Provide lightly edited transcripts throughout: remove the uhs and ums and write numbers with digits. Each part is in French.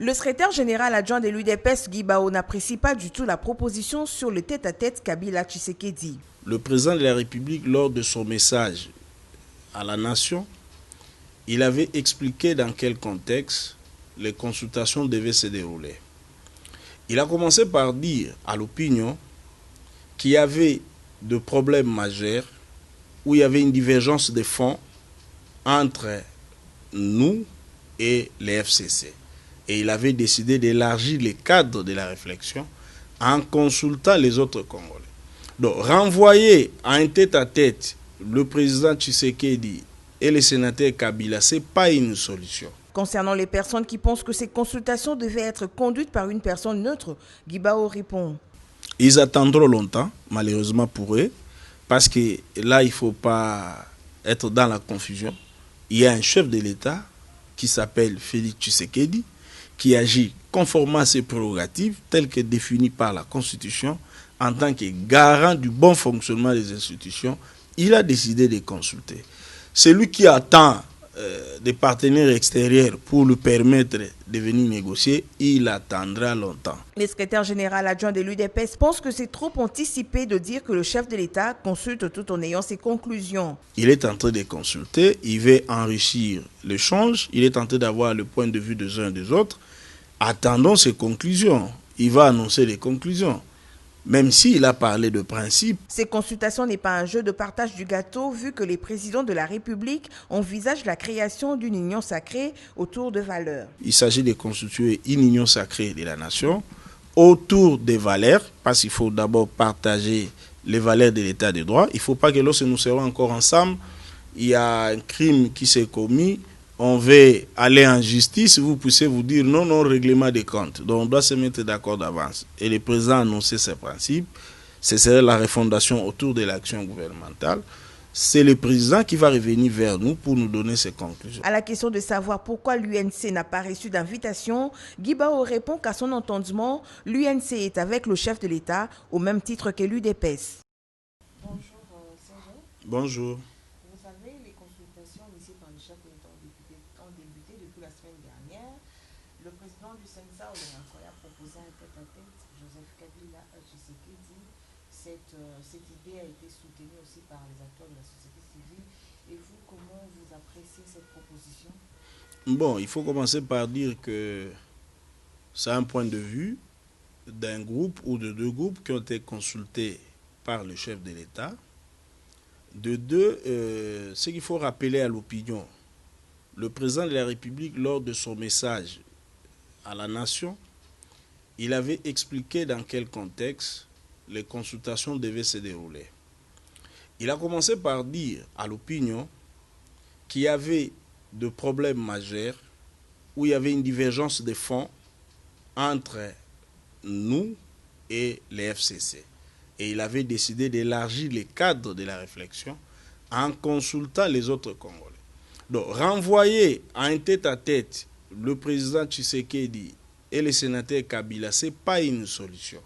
Le secrétaire général adjoint de l'UDPS, Guy Bao, n'apprécie pas du tout la proposition sur le tête-à-tête Kabila-Tshisekedi. Le président de la République, lors de son message à la nation, il avait expliqué dans quel contexte les consultations devaient se dérouler. Il a commencé par dire à l'opinion qu'il y avait de problèmes majeurs où il y avait une divergence de fonds entre nous et les FCC. Et il avait décidé d'élargir les cadres de la réflexion en consultant les autres Congolais. Donc, renvoyer à un tête-à-tête le président Tshisekedi et le sénateur Kabila, ce n'est pas une solution. Concernant les personnes qui pensent que ces consultations devaient être conduites par une personne neutre, Guy Bao répond. Ils attendront longtemps, malheureusement pour eux, parce que là, il ne faut pas être dans la confusion. Il y a un chef de l'État qui s'appelle Félix Tshisekedi, qui agit conformément à ses prérogatives, telles que définies par la Constitution, en tant que garant du bon fonctionnement des institutions. Il a décidé de consulter. Celui qui attend des partenaires extérieurs pour lui permettre de venir négocier, il attendra longtemps. Le secrétaire général adjoint de l'UDPS pense que c'est trop anticipé de dire que le chef de l'État consulte tout en ayant ses conclusions. Il est en train de consulter, il veut enrichir l'échange, il est en train d'avoir le point de vue des uns et des autres. Attendons ses conclusions. Il va annoncer les conclusions. Même s'il a parlé de principe. Ces consultations n'est pas un jeu de partage du gâteau, vu que les présidents de la République envisagent la création d'une union sacrée autour de valeurs. Il s'agit de constituer une union sacrée de la nation autour des valeurs, parce qu'il faut d'abord partager les valeurs de l'état de droit. Il ne faut pas que lorsque nous serons encore ensemble, il y a un crime qui s'est commis, on veut aller en justice, vous puissiez vous dire non, non, règlement des comptes. Donc on doit se mettre d'accord d'avance. Et le président a annoncé ses principes. Ce serait la refondation autour de l'action gouvernementale. C'est le président qui va revenir vers nous pour nous donner ses conclusions. À la question de savoir pourquoi l'UNC n'a pas reçu d'invitation, Guy Bao répond qu'à son entendement, l'UNC est avec le chef de l'État au même titre que l'UDPS. Bonjour Serge. Bonjour. Vous savez, les consultations initiées par le chef de l'État ont débuté depuis la semaine dernière. Le président du CENSA, Olenga Nkoya, a proposé un tête-à-tête, Joseph Kabila Tshisekedi. Cette idée a été soutenue aussi par les acteurs de la société civile. Et vous, comment vous appréciez cette proposition? Bon, il faut commencer par dire que c'est un point de vue d'un groupe ou de deux groupes qui ont été consultés par le chef de l'État. De deux, ce qu'il faut rappeler à l'opinion, le président de la République, lors de son message à la nation, il avait expliqué dans quel contexte les consultations devaient se dérouler. Il a commencé par dire à l'opinion qu'il y avait de problèmes majeurs où il y avait une divergence de fonds entre nous et les FCC. Et il avait décidé d'élargir les cadres de la réflexion en consultant les autres Congolais. Donc, renvoyer à un tête-à-tête le président Tshisekedi et le sénateur Kabila, ce n'est pas une solution.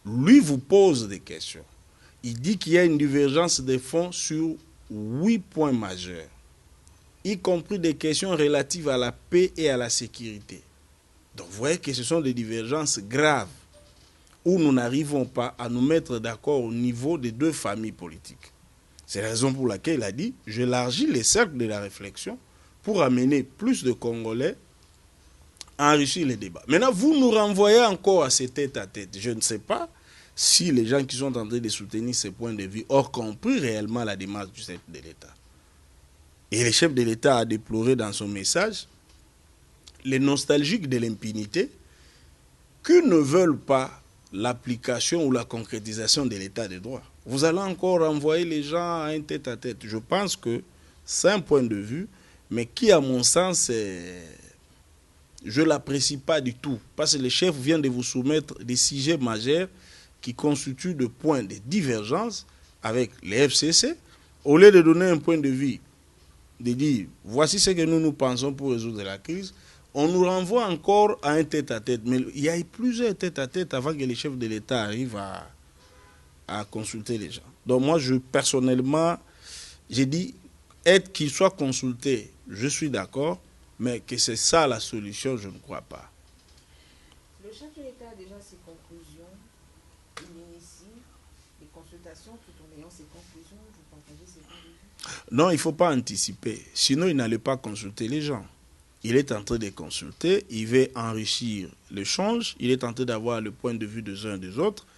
Lui vous pose des questions. Il dit qu'il y a une divergence de fonds sur 8 points majeurs, y compris des questions relatives à la paix et à la sécurité. Donc, vous voyez que ce sont des divergences graves où nous n'arrivons pas à nous mettre d'accord au niveau des deux familles politiques. C'est la raison pour laquelle il a dit « J'élargis les cercles de la réflexion pour amener plus de Congolais à enrichir les débats. » Maintenant, vous nous renvoyez encore à ces tête-à-tête. Je ne sais pas si les gens qui sont en train de soutenir ces points de vue ont compris réellement la démarche du chef de l'État. Et le chef de l'État a déploré dans son message les nostalgiques de l'impunité qui ne veulent pas l'application ou la concrétisation de l'état de droit. Vous allez encore renvoyer les gens à un tête-à-tête. Je pense que c'est un point de vue, mais qui, à mon sens, je ne l'apprécie pas du tout. Parce que le chef vient de vous soumettre des sujets majeurs qui constituent des points de divergence avec les FCC. Au lieu de donner un point de vue, de dire voici ce que nous pensons pour résoudre la crise, on nous renvoie encore à un tête-à-tête. Mais il y a eu plusieurs tête-à-tête avant que les chefs de l'État arrivent à consulter les gens. Donc moi, personnellement, j'ai dit, qu'il soit consulté, je suis d'accord, Mais que c'est ça la solution, je ne crois pas. Le chef de l'État a déjà ses conclusions. Il initie les consultations tout en ayant ses conclusions. Vous partagez ses points de vue? Non, il ne faut pas anticiper. Sinon, il n'allait pas consulter les gens. Il est en train de consulter, il veut enrichir l'échange, il est en train d'avoir le point de vue des uns et des autres.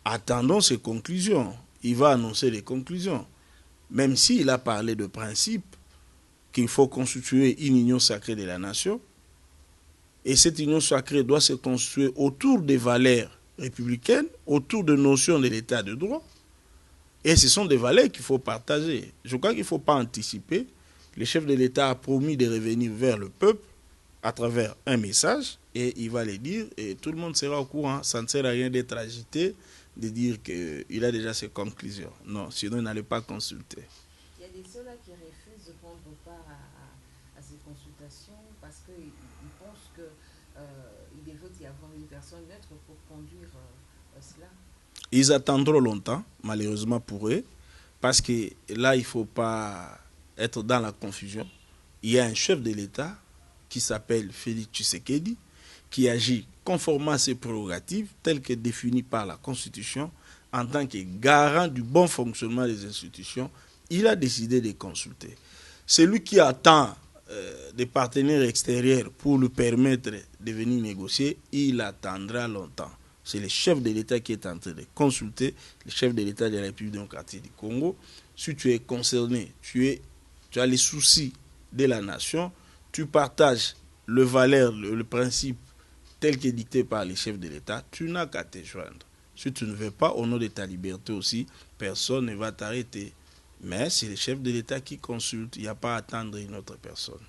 Attendons ses conclusions. Il va annoncer les conclusions. Même s'il a parlé de principe, qu'il faut constituer une union sacrée de la nation, et cette union sacrée doit se constituer autour des valeurs républicaines, autour de notions de l'état de droit, et ce sont des valeurs qu'il faut partager. Je crois qu'il ne faut pas anticiper. Le chef de l'État a promis de revenir vers le peuple à travers un message, et il va le dire, et tout le monde sera au courant. Ça ne sert à rien d'être agité, de dire qu'il a déjà ses conclusions. Non, sinon il n'allait pas consulter. Il y a des ceux-là qui refusent de prendre part à ces consultations parce qu'ils pensent qu'il devrait y avoir une personne neutre pour conduire cela. Ils attendront longtemps, malheureusement pour eux, parce que là, il ne faut pas être dans la confusion. Il y a un chef de l'État qui s'appelle Félix Tshisekedi, qui agit conformément à ses prérogatives telles que définies par la Constitution en tant que garant du bon fonctionnement des institutions. Il a décidé de consulter. Celui qui attend des partenaires extérieurs pour lui permettre de venir négocier, il attendra longtemps. C'est le chef de l'État qui est en train de consulter, le chef de l'État de la République démocratique du Congo. Si tu es concerné, tu as les soucis de la nation, tu partages le valeur, le principe tel qu'est dicté par les chefs de l'État, tu n'as qu'à te joindre. Si tu ne veux pas, au nom de ta liberté aussi, personne ne va t'arrêter. Mais c'est le chef de l'État qui consulte, il n'y a pas à attendre une autre personne.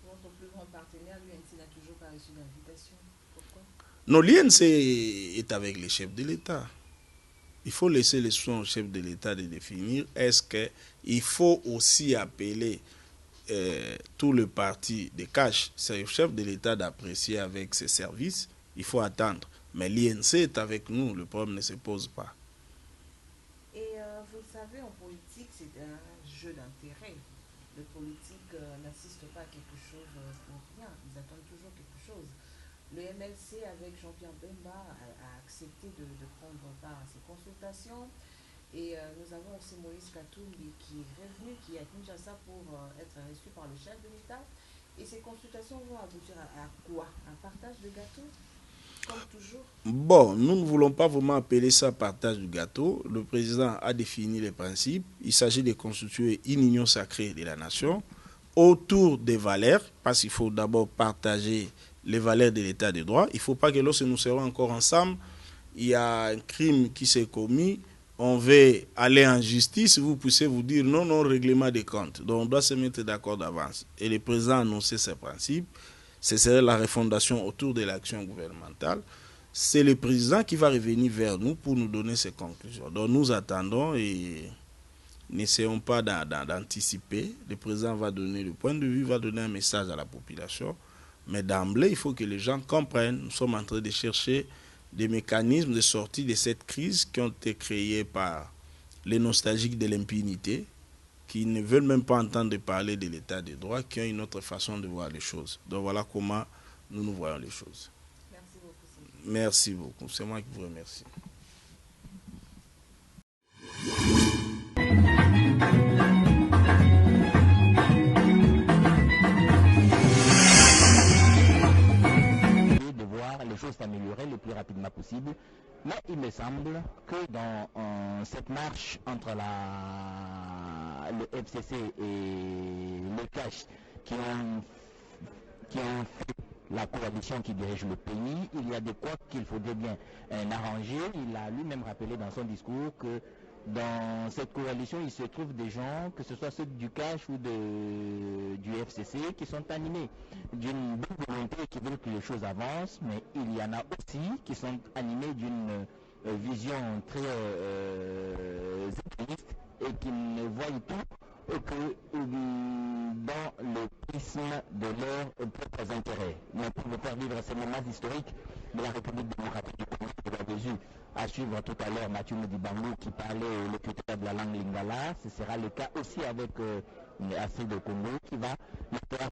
Votre plus grand partenaire, l'UNC, n'a toujours pas reçu d'invitation. Pourquoi? Non, l'INC est avec les chefs de l'État. Il faut laisser les soins au chef de l'État de définir. Est-ce qu'il faut aussi appeler tout le parti de cash? C'est au chef de l'État d'apprécier avec ses services. Il faut attendre. Mais l'INC est avec nous, le problème ne se pose pas. Et vous le savez, en politique, c'est un jeu d'intérêt. Le politique n'assiste pas à quelque chose pour rien. Ils attendent toujours quelque chose. Le MLC, avec Jean-Pierre Bemba, a accepté de prendre part à ces consultations. Et nous avons aussi Moïse Katumbi qui est revenu, qui est à Kinshasa pour être reçu par le chef de l'État. Et ces consultations vont aboutir à quoi? Un partage de gâteau, comme toujours? Bon, nous ne voulons pas vraiment appeler ça partage du gâteau. Le président a défini les principes. Il s'agit de constituer une union sacrée de la nation autour des valeurs, parce qu'il faut d'abord partager les valeurs de l'état de droit. Il ne faut pas que lorsque nous serons encore ensemble, il y a un crime qui s'est commis, on veut aller en justice, vous puissiez vous dire non, non, règlement des comptes. Donc on doit se mettre d'accord d'avance. Et le président a annoncé ses principes. Ce serait la refondation autour de l'action gouvernementale. C'est le président qui va revenir vers nous pour nous donner ses conclusions. Donc nous attendons et n'essayons pas d'anticiper. Le président va donner le point de vue, va donner un message à la population. Mais d'emblée, il faut que les gens comprennent. Nous sommes en train de chercher des mécanismes de sortie de cette crise qui ont été créés par les nostalgiques de l'impunité, qui ne veulent même pas entendre parler de l'état de droit, qui ont une autre façon de voir les choses. Donc voilà comment nous voyons les choses. Merci beaucoup. Merci beaucoup. C'est moi qui vous remercie. Les choses s'améliorer le plus rapidement possible. Mais il me semble que dans cette marche entre le FCC et le CACH qui ont fait la coalition qui dirige le pays, il y a des quoi qu'il faudrait bien arranger. Il a lui-même rappelé dans son discours que dans cette coalition, il se trouve des gens, que ce soit ceux du CACH ou du FCC, qui sont animés d'une bonne volonté et qui veulent que les choses avancent, mais il y en a aussi qui sont animés d'une vision très égoïste et qui ne voient tout que dans le prisme de leurs propres intérêts. Mais pour nous faire vivre ces moments historiques de la République démocratique du Congo, vous l'avez vu, à suivre tout à l'heure Mathieu Modibango qui parlait au locuteur de la langue lingala. Ce sera le cas aussi avec l'Afrique de Congo qui va le faire